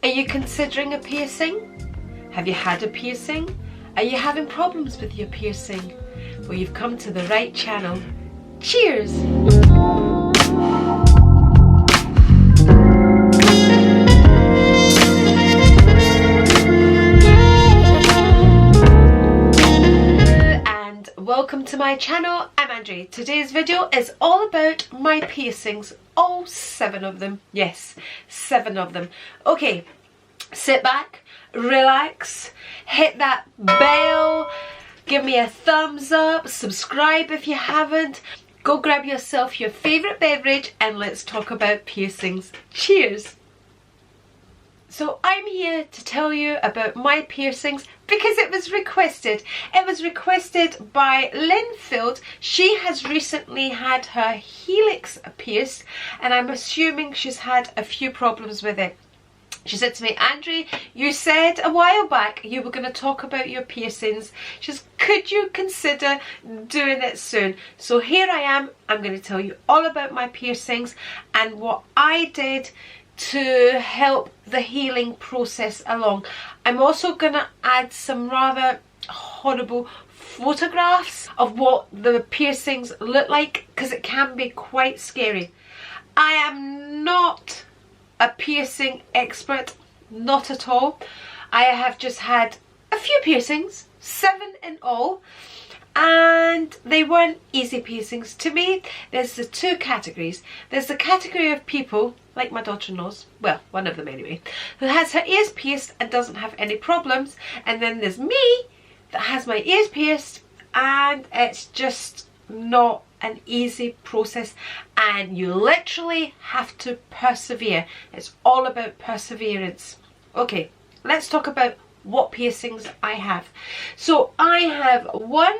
Are you considering a piercing? Have you had a piercing? Are you having problems with your piercing? Well, you've come to the right channel. Cheers! And welcome to my channel. I'm Andri. Today's video is all about my piercings. All 7 of them. Yes, 7 of them. Okay, sit back, relax, hit that bell, give me a thumbs up, subscribe if you haven't, go grab yourself your favourite beverage and let's talk about piercings. Cheers! So I'm here to tell you about my piercings because it was requested. It was requested by Linfield. She has recently had her helix pierced and I'm assuming she's had a few problems with it. She said to me, Andri, you said a while back you were going to talk about your piercings. She says, could you consider doing it soon? So here I am. I'm going to tell you all about my piercings and what I did to help the healing process along. I'm also going to add some rather horrible photographs of what the piercings look like because it can be quite scary. I am not a piercing expert, not at all. I have just had a few piercings, 7 in all, and they weren't easy piercings. To me, there's the 2 categories. There's the category of people, like my daughter-in-law's, well, one of them anyway, who has her ears pierced and doesn't have any problems, and then there's me that has my ears pierced and it's just not an easy process and you literally have to persevere. It's all about perseverance. Okay, let's talk about what piercings I have. So I have 1,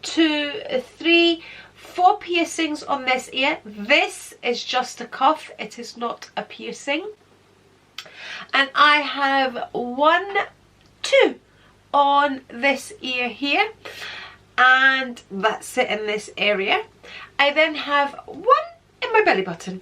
2, 3, 4 piercings on this ear. This is just a cuff, it is not a piercing. And I have 1, 2 on this ear here, and that's it in this area. I then have 1 in my belly button,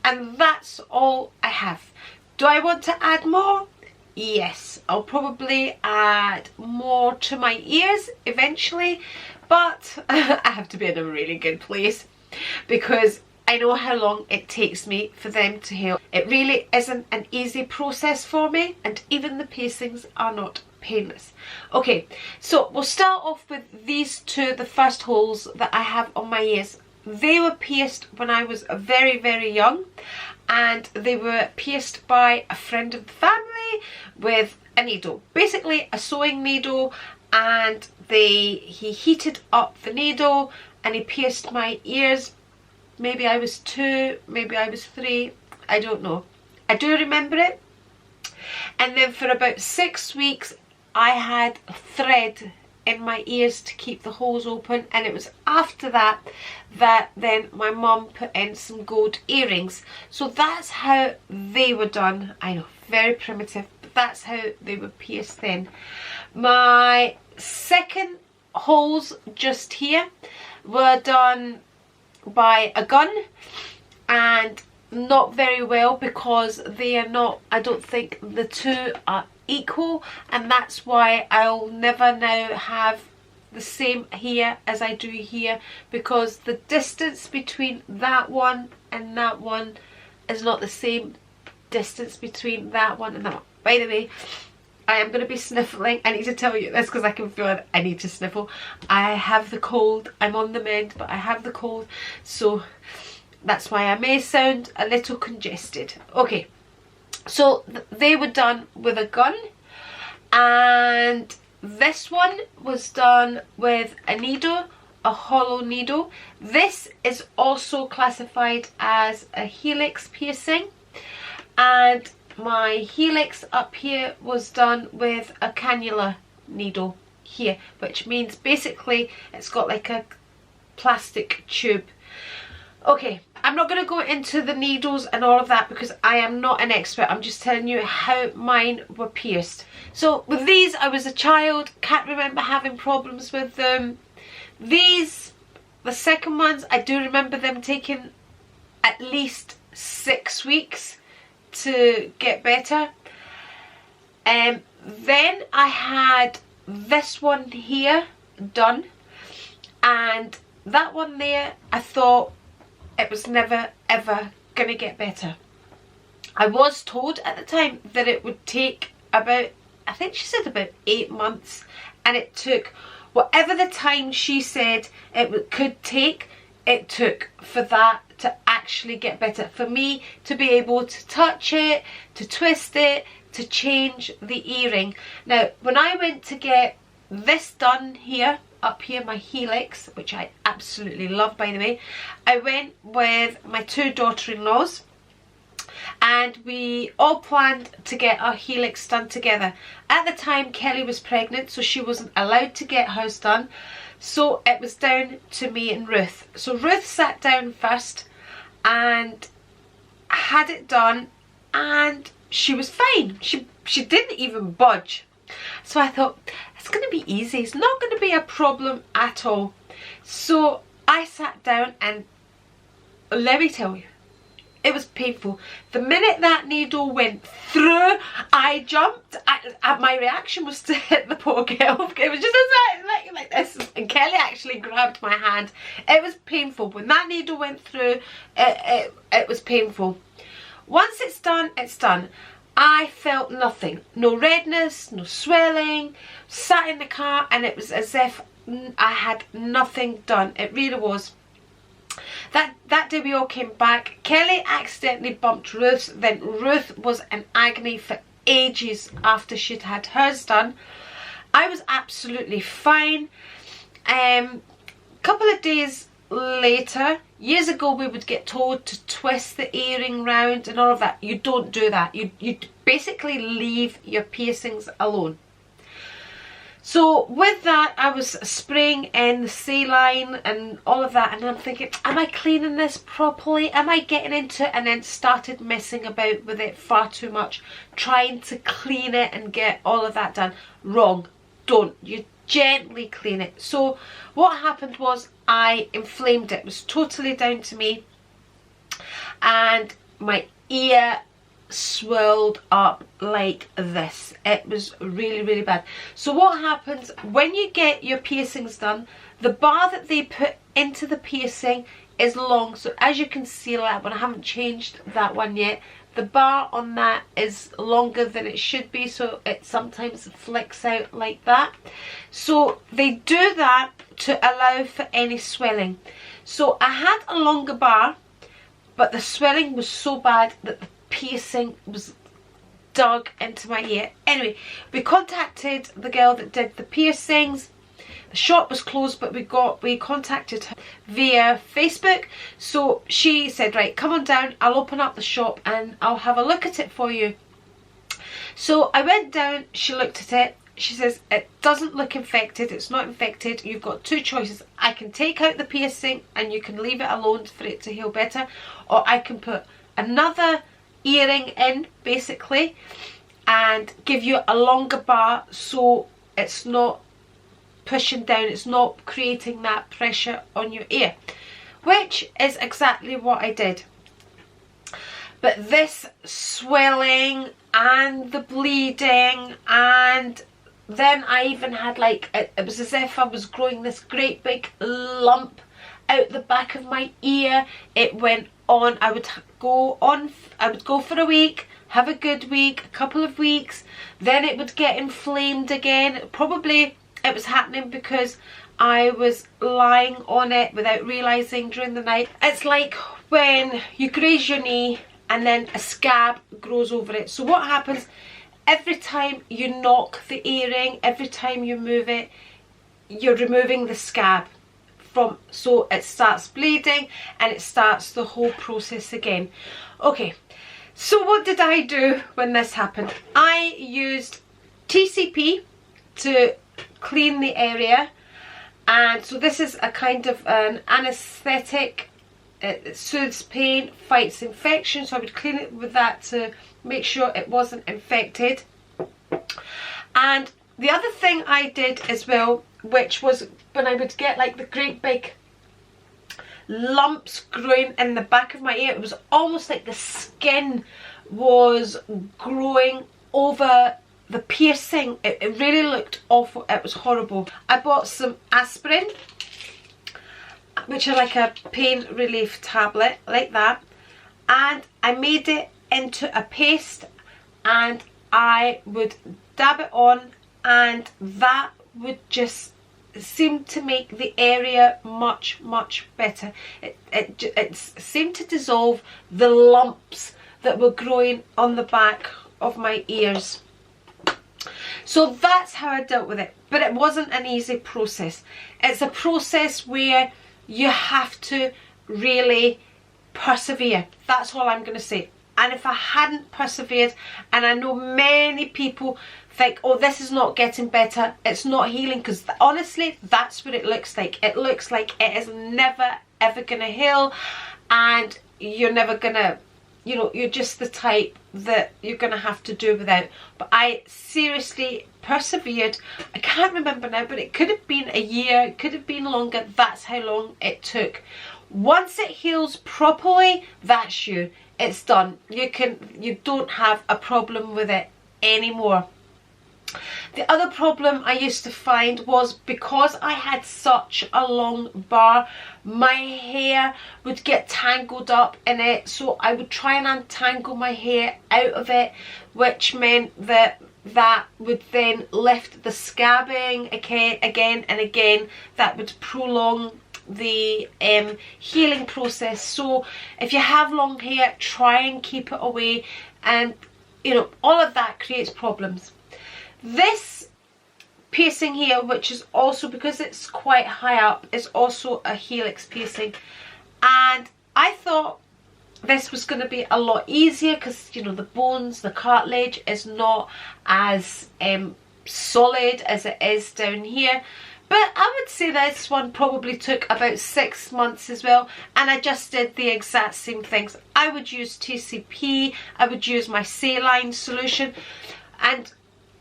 and that's all I have. Do I want to add more? Yes, I'll probably add more to my ears eventually, but I have to be in a really good place because I know how long it takes me for them to heal. It really isn't an easy process for me, and even the piercings are not painless. Okay, so we'll start off with these 2, the first holes that I have on my ears. They were pierced when I was very, very young, and they were pierced by a friend of the family with a needle, basically a sewing needle, and he heated up the needle and he pierced my ears. Maybe I was 2, maybe I was 3, I don't know. I do remember it. And then for about 6 weeks I had thread in my ears to keep the holes open, and it was after that that then my mum put in some gold earrings. So that's how they were done. I know, very primitive, but that's how they were pierced then. My second holes just here were done by a gun, and not very well because they are not, I don't think the 2 are equal, and that's why I'll never now have the same here as I do here, because the distance between that one and that one is not the same distance between that one and that one. By the way, I am going to be sniffling. I need to tell you this because I can feel it. I need to sniffle. I have the cold. I'm on the mend, but I have the cold, so that's why I may sound a little congested. Okay, so they were done with a gun, and this one was done with a needle, a hollow needle. This is also classified as a helix piercing, and my helix up here was done with a cannula needle here, which means basically it's got like a plastic tube. Okay, I'm not going to go into the needles and all of that because I am not an expert. I'm just telling you how mine were pierced. So with these, I was a child, can't remember having problems with them. These, the second ones, I do remember them taking at least 6 weeks to get better. Then I had this one here done, and that one there, I thought it was never ever gonna get better. I was told at the time that it would take about, I think she said about 8 months, and it took whatever the time she said could take, it took for that to actually get better, for me to be able to touch it, to twist it, to change the earring. Now when I went to get this done here, up here, my helix, which I absolutely love by the way, I went with my 2 daughter-in-laws, and we all planned to get our helix done together. At the time Kelly was pregnant, so she wasn't allowed to get hers done, so it was down to me and Ruth. So Ruth sat down first and had it done, and she was fine. She didn't even budge. So I thought, it's going to be easy, it's not going to be a problem at all. So I sat down, and let me tell you, it was painful. The minute that needle went through, I jumped. My reaction was to hit the poor girl. It was just like this, and Kelly actually grabbed my hand. It was painful. When that needle went through, it was painful. Once it's done, it's done. I felt nothing. No redness, no swelling. Sat in the car and it was as if I had nothing done. It really was. That day we all came back. Kelly accidentally bumped Ruth. Then Ruth was in agony for ages after she'd had hers done. I was absolutely fine. Couple of days later, years ago we would get told to twist the earring round and all of that. You don't do that. You basically leave your piercings alone. So with that, I was spraying in the saline and all of that, and I'm thinking, am I cleaning this properly? Am I getting into it? And then started messing about with it far too much, trying to clean it and get all of that done. Wrong. Don't. You gently clean it. So what happened was I inflamed it. It was totally down to me, and my ear swelled up like this. It was really, really bad. So what happens when you get your piercings done, the bar that they put into the piercing is long. So as you can see that one, I haven't changed that one yet, the bar on that is longer than it should be, so it sometimes flicks out like that. So they do that to allow for any swelling. So I had a longer bar, but the swelling was so bad that the piercing was dug into my ear. Anyway, we contacted the girl that did the piercings. The shop was closed, but we contacted her via Facebook. So she said, right, come on down, I'll open up the shop and I'll have a look at it for you. So I went down, she looked at it, she says, it doesn't look infected, it's not infected. You've got 2 choices. I can take out the piercing and you can leave it alone for it to heal better, or I can put another earring in basically and give you a longer bar so it's not pushing down, it's not creating that pressure on your ear, which is exactly what I did. But this swelling and the bleeding, and then I even had like, it was as if I was growing this great big lump out the back of my ear. It went on. I would go for a week, have a good week, a couple of weeks, then it would get inflamed again. Probably it was happening because I was lying on it without realising during the night. It's like when you graze your knee and then a scab grows over it. So what happens, every time you knock the earring, every time you move it, you're removing the scab. So it starts bleeding and it starts the whole process again. Okay, so what did I do when this happened? I used TCP to clean the area, and so this is a kind of an anaesthetic. It soothes pain, fights infection, so I would clean it with that to make sure it wasn't infected. And the other thing I did as well, which was when I would get like the great big lumps growing in the back of my ear, it was almost like the skin was growing over the piercing, it really looked awful. It was horrible. I bought some aspirin, which are like a pain relief tablet, like that, and I made it into a paste, and I would dab it on, and that would just seem to make the area much better. It seemed to dissolve the lumps that were growing on the back of my ears. So that's how I dealt with it. But it wasn't an easy process. It's a process where you have to really persevere. That's all I'm going to say. And if I hadn't persevered, and I know many people think, oh, this is not getting better, it's not healing, because honestly, that's what it looks like. It looks like it is never ever going to heal, and you're never going to, you know, you're just the type that you're going to have to do without. But I seriously persevered. I can't remember now, but it could have been a year, it could have been longer. That's how long it took. Once it heals properly, that's you. It's done. You don't have a problem with it anymore. The other problem I used to find was, because I had such a long bar, my hair would get tangled up in it. So I would try and untangle my hair out of it, which meant that would then lift the scabbing again and again. That would prolong the healing process. So if you have long hair, try and keep it away, and you know, all of that creates problems. This piercing here, which is also, because it's quite high up, is also a helix piercing, and I thought this was going to be a lot easier because, you know, the bones, the cartilage is not as solid as it is down here. But I would say this one probably took about 6 months as well, and I just did the exact same things. I would use TCP, I would use my saline solution, and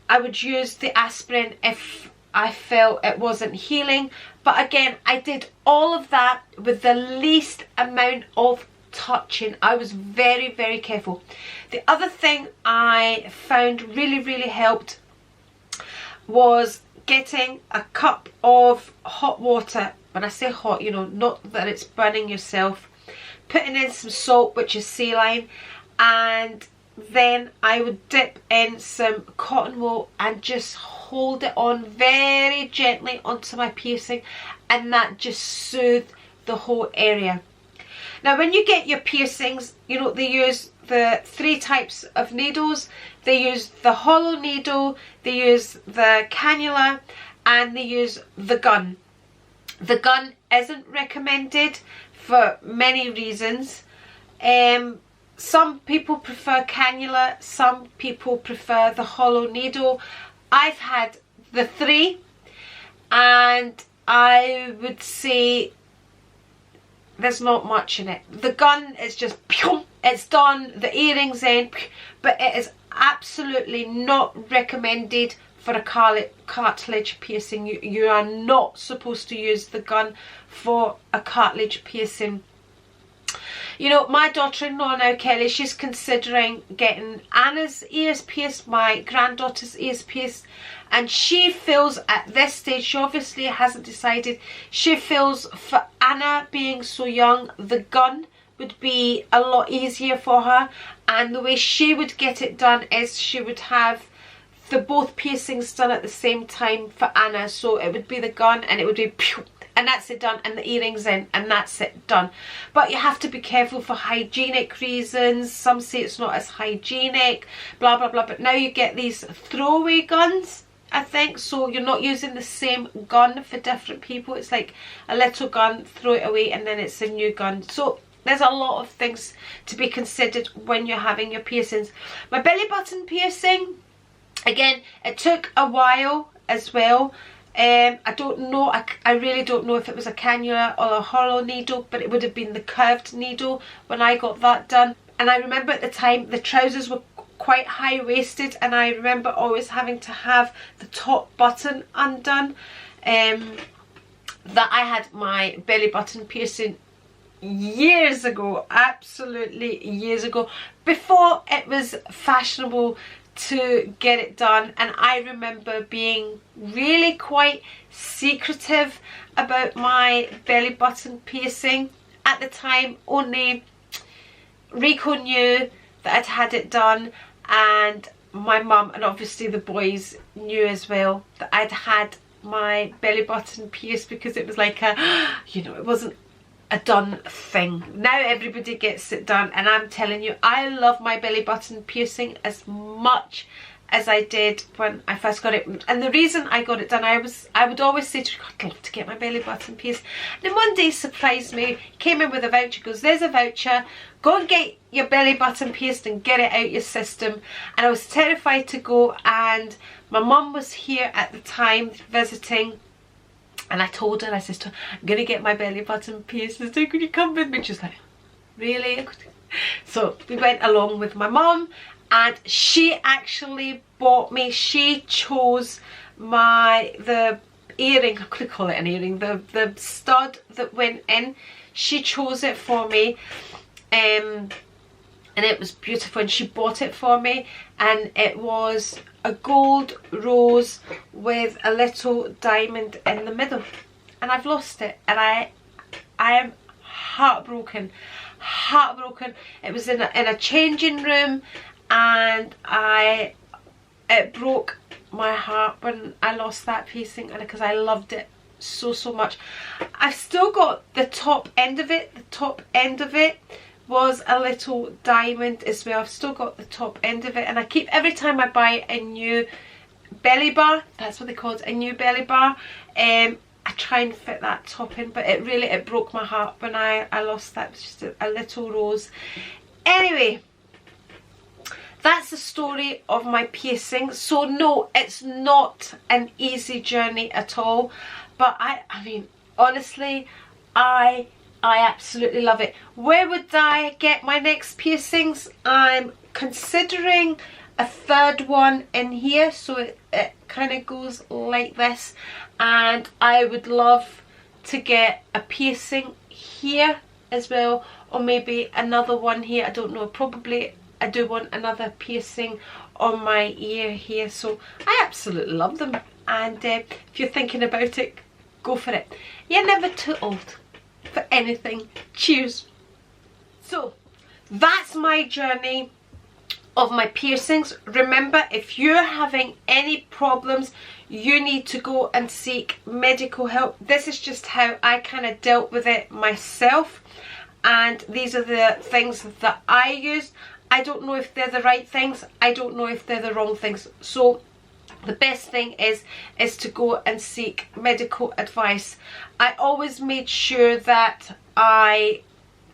I would use the aspirin if I felt it wasn't healing. But again, I did all of that with the least amount of touching. I was very careful. The other thing I found really helped was getting a cup of hot water. When I say hot, you know, not that it's burning yourself. Putting in some salt, which is saline, and then I would dip in some cotton wool and just hold it on very gently onto my piercing, and that just soothed the whole area. Now when you get your piercings, you know, they use the 3 types of needles. They use the hollow needle, they use the cannula, and they use the gun. The gun isn't recommended for many reasons. Some people prefer cannula, some people prefer the hollow needle. I've had the 3, and I would say there's not much in it. The gun is just, it's done, the earrings in, but it is absolutely not recommended for a cartilage piercing. You are not supposed to use the gun for a cartilage piercing. You know, my daughter-in-law now, Kelly, she's considering getting Anna's ears pierced, my granddaughter's ears pierced, and she feels at this stage, she obviously hasn't decided, she feels for Anna being so young, the gun would be a lot easier for her, and the way she would get it done is she would have the both piercings done at the same time for Anna. So it would be the gun, and it would be pew, and that's it done, and the earrings in, and that's it done. But you have to be careful for hygienic reasons. Some say it's not as hygienic, blah blah blah, but now you get these throwaway guns, I think, so you're not using the same gun for different people. It's like a little gun, throw it away, and then it's a new gun. So there's a lot of things to be considered when you're having your piercings. My belly button piercing, again, it took a while as well. I don't know, I really don't know if it was a cannula or a hollow needle, but it would have been the curved needle when I got that done. And I remember at the time the trousers were quite high-waisted, and I remember always having to have the top button undone. That I had my belly button piercing years ago, absolutely years ago, before it was fashionable to get it done, and I remember being really quite secretive about my belly button piercing. At the time, only Rico knew that I'd had it done, and my mum and obviously the boys knew as well that I'd had my belly button pierced, because it was like a, you know, it wasn't a done thing. Now everybody gets it done, and I'm telling you, I love my belly button piercing as much as I did when I first got it. And the reason I got it done, I would always say to her, I'd love to get my belly button pierced. And then one day surprised me, came in with a voucher, goes, there's a voucher, go and get your belly button pierced and get it out your system. And I was terrified to go, and my mum was here at the time visiting, and I told her, I said to her, I'm going to get my belly button pierced. I said, could you come with me? She's like, really? So we went along with my mum, and she actually bought me, she chose the earring, I'm going to call it an earring, the stud that went in, she chose it for me, and it was beautiful, and she bought it for me, and it was a gold rose with a little diamond in the middle, and I've lost it, and I am heartbroken. It was in a changing room, and it broke my heart when I lost that piercing, and because I loved it so much. I've still got the top end of it. The top end of it was a little diamond as well. I've still got the top end of it, and I keep, every time I buy a new belly bar, that's what they call it, a new belly bar, I try and fit that top in, but it broke my heart when I lost that. It was just a little rose. Anyway, that's the story of my piercing. So no, it's not an easy journey at all, but I mean, honestly, I absolutely love it. Where would I get my next piercings? I'm considering a third one in here, so it kind of goes like this, and I would love to get a piercing here as well, or maybe another one here. I don't know, probably I do want another piercing on my ear here. So I absolutely love them, and if you're thinking about it, go for it. You're never too old for anything. Cheers. So that's my journey of my piercings. Remember, if you're having any problems, you need to go and seek medical help. This is just how I kind of dealt with it myself, and these are the things that I used. I don't know if they're the right things, I don't know if they're the wrong things, so the best thing is to go and seek medical advice. I always made sure that I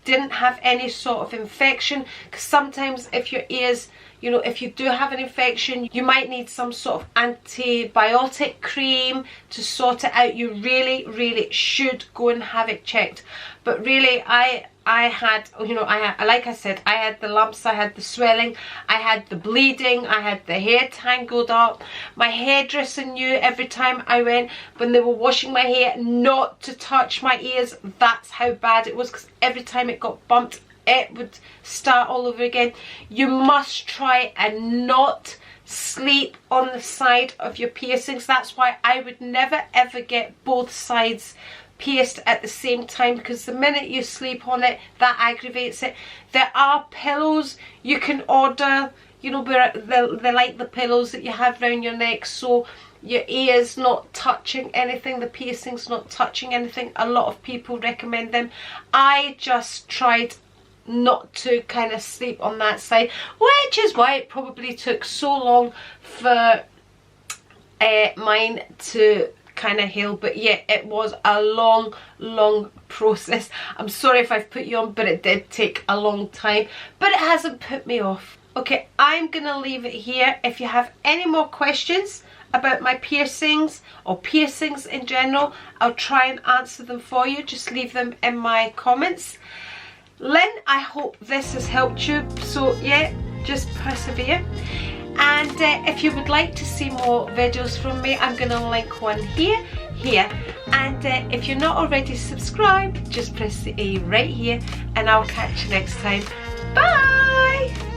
didn't have any sort of infection, because sometimes if your ears, you know, if you do have an infection, you might need some sort of antibiotic cream to sort it out. You really should go and have it checked. But really, I had, you know, like I said, I had the lumps, I had the swelling, I had the bleeding, I had the hair tangled up. My hairdresser knew every time I went, when they were washing my hair, not to touch my ears. That's how bad it was, because every time it got bumped, it would start all over again. You must try and not sleep on the side of your piercings. That's why I would never ever get both sides pierced at the same time, because the minute you sleep on it, that aggravates it. There are pillows you can order, you know, they're like the pillows that you have around your neck, so your ear's not touching anything, the piercing's not touching anything. A lot of people recommend them. I just tried not to kind of sleep on that side, which is why it probably took so long for mine to kind of heal. But yeah, it was a long process. I'm sorry if I've put you on, but it did take a long time, but it hasn't put me off. Okay, I'm gonna leave it here. If you have any more questions about my piercings or piercings in general, I'll try and answer them for you. Just leave them in my comments. Lynn, I hope this has helped you. So yeah, just persevere. And if you would like to see more videos from me, I'm going to link one here. And if you're not already subscribed, just press the A right here, and I'll catch you next time. Bye!